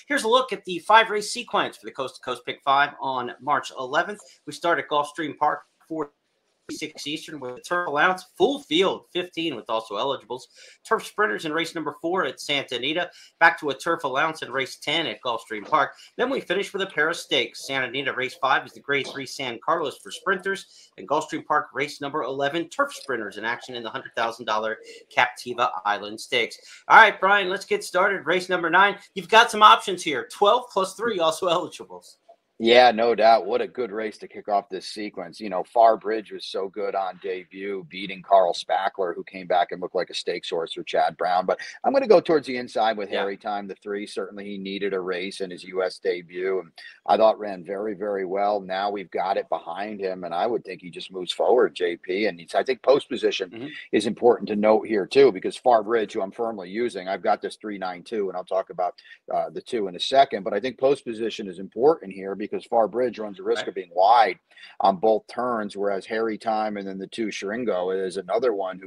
Here's a look at the 5-race sequence for the Coast to Coast Pick 5 on March 11th. We start at Gulfstream Park, 4:06 Eastern with a turf allowance, full field, 15 with also eligibles. Turf sprinters in race number 4 at Santa Anita, back to a turf allowance in race 10 at Gulfstream Park. Then we finish with a pair of stakes. Santa Anita race 5 is the Grade 3 San Carlos for sprinters, and Gulfstream Park race number 11, turf sprinters in action in the $100,000 Captiva Island Stakes. All right, Brian, let's get started. Race number 9. You've got some options here. 12 plus 3 also eligibles. Yeah, no doubt. What a good race to kick off this sequence. You know, Far Bridge was so good on debut, beating Carl Spackler, who came back and looked like a stakes horse for Chad Brown. But I'm going to go towards the inside with Harry Time, the 3. Certainly he needed a race in his U.S. debut, and I thought ran very, very well. Now we've got it behind him, and I would think he just moves forward, JP. And I think post position is important to note here, too, because Far Bridge, who I'm firmly using, I've got this 392, and I'll talk about the 2 in a second. But I think post position is important here because Far Bridge runs a risk of being wide on both turns, whereas Harry Time and then the 2 Shringo is another one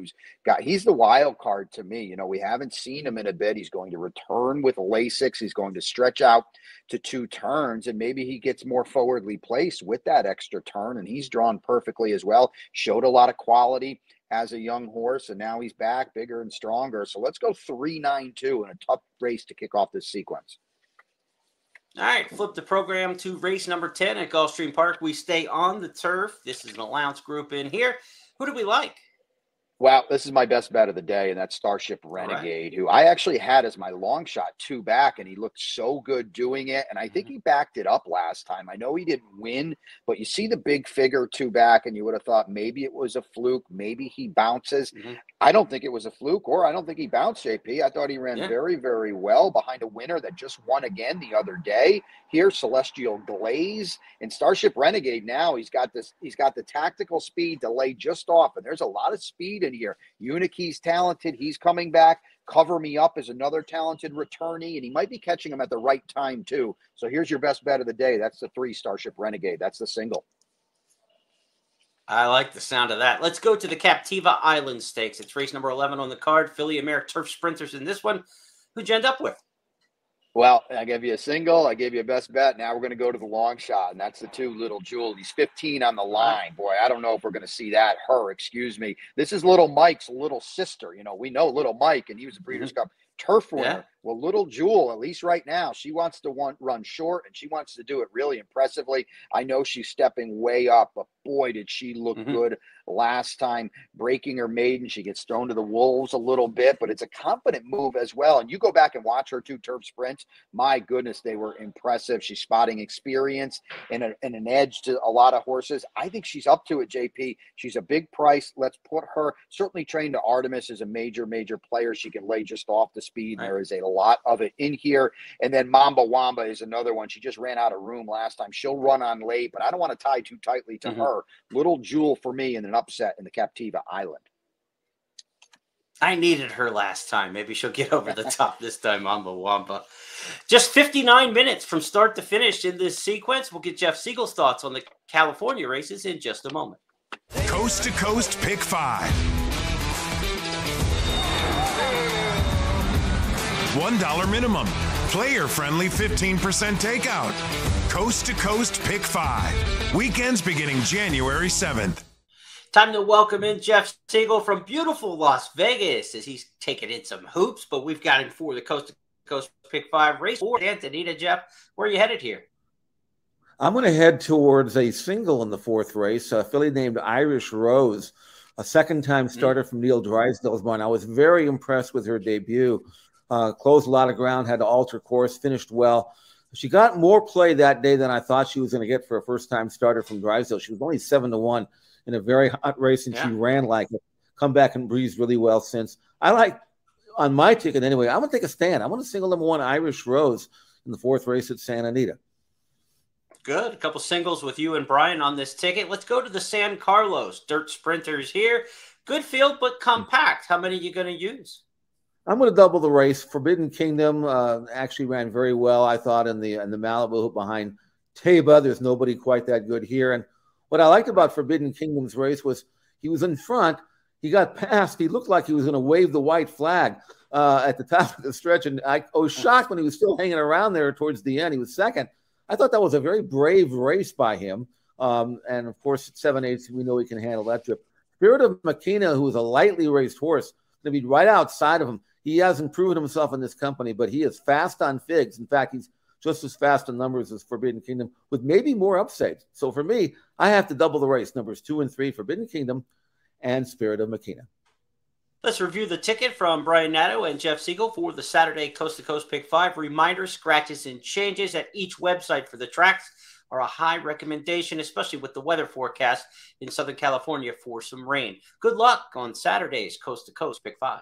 he's the wild card to me. You know, we haven't seen him in a bit. He's going to return with Lasix. He's going to stretch out to 2 turns, and maybe he gets more forwardly placed with that extra turn, and he's drawn perfectly as well. Showed a lot of quality as a young horse, and now he's back bigger and stronger. So let's go 392 in a tough race to kick off this sequence. All right, flip the program to race number 10 at Gulfstream Park. We stay on the turf. This is an allowance group in here. Who do we like? Well, this is my best bet of the day, and that's Starship Renegade, who I actually had as my long shot 2 back, and he looked so good doing it, and I think he backed it up last time. I know he didn't win, but you see the big figure 2 back, and you would have thought maybe it was a fluke, maybe he bounces. I don't think it was a fluke, or I don't think he bounced, JP. I thought he ran very, very well behind a winner that just won again the other day. Here, Celestial Glaze and Starship Renegade. Now he's got the tactical speed to lay just off, and there's a lot of speed in here. Unique's talented. He's coming back. Cover Me Up is another talented returnee, and he might be catching him at the right time too. So here's your best bet of the day. That's the 3 Starship Renegade. That's the single. I like the sound of that. Let's go to the Captiva Island Stakes. It's race number 11 on the card. Filly and Mare Turf Sprinters in this one. Who'd you end up with? Well, I gave you a single. I gave you a best bet. Now we're going to go to the long shot, and that's the 2 Little Jewel. He's 15 on the line. Boy, I don't know if we're going to see that. Excuse me. This is Little Mike's little sister. You know, we know Little Mike, and he was a Breeders' Cup turf winner. Well, Little Jewel, at least right now, she wants to run short, and she wants to do it really impressively. I know she's stepping way up, but boy, did she look good last time, breaking her maiden. She gets thrown to the wolves a little bit, but it's a confident move as well. And you go back and watch her 2 turf sprints. My goodness, they were impressive. She's spotting experience and an edge to a lot of horses. I think she's up to it, JP. She's a big price. Let's put her, certainly trained to Artemis, is a major, major player. She can lay just off the speed. There is a lot of it in here. And then Mamba Wamba is another one. She just ran out of room last time. She'll run on late, but I don't want to tie too tightly to her. Little Jewel for me in an upset in the Captiva Island. I needed her last time. Maybe she'll get over the top this time, Mamba Wamba. Just 59 minutes from start to finish in this sequence. We'll get Jeff Siegel's thoughts on the California races in just a moment. Coast to Coast Pick 5. $1 minimum. Player-friendly 15% takeout. Coast to Coast Pick 5. Weekends beginning January 7th. Time to welcome in Jeff Siegel from beautiful Las Vegas as he's taking in some hoops, but we've got him for the Coast to Coast Pick 5 race. Anita, Jeff, where are you headed here? I'm going to head towards a single in the 4th race, a filly named Irish Rose, a second-time starter from Neil Drysdale's barn. I was very impressed with her debut. Closed a lot of ground, had to alter course, finished well. She got more play that day than I thought she was going to get for a first-time starter from Drysdale. She was only 7-1 in a very hot race, and she ran like it. Come back and breezed really well since. I like, on my ticket anyway, I'm going to take a stand. I want to single number 1 Irish Rose in the 4th race at Santa Anita. Good. A couple singles with you and Brian on this ticket. Let's go to the San Carlos Dirt Sprinters here. Good field, but compact. How many are you going to use? I'm going to double the race. Forbidden Kingdom actually ran very well, I thought, in the Malibu behind Taba. There's nobody quite that good here. And what I liked about Forbidden Kingdom's race was he was in front. He got past. He looked like he was going to wave the white flag. at the top of the stretch, and I was shocked when he was still hanging around there towards the end. He was second. I thought that was a very brave race by him. And of course, at 7/8, we know he can handle that trip. Spirit of Makina, who is a lightly raced horse, going to be right outside of him. He hasn't proven himself in this company, but he is fast on figs. In fact, he's just as fast on numbers as Forbidden Kingdom, with maybe more upside. So for me, I have to double the race, numbers 2 and 3, Forbidden Kingdom and Spirit of Makina. Let's review the ticket from Brian Nadeau and Jeff Siegel for the Saturday Coast to Coast Pick 5. Reminders, scratches, and changes at each website for the tracks are a high recommendation, especially with the weather forecast in Southern California for some rain. Good luck on Saturday's Coast to Coast Pick 5.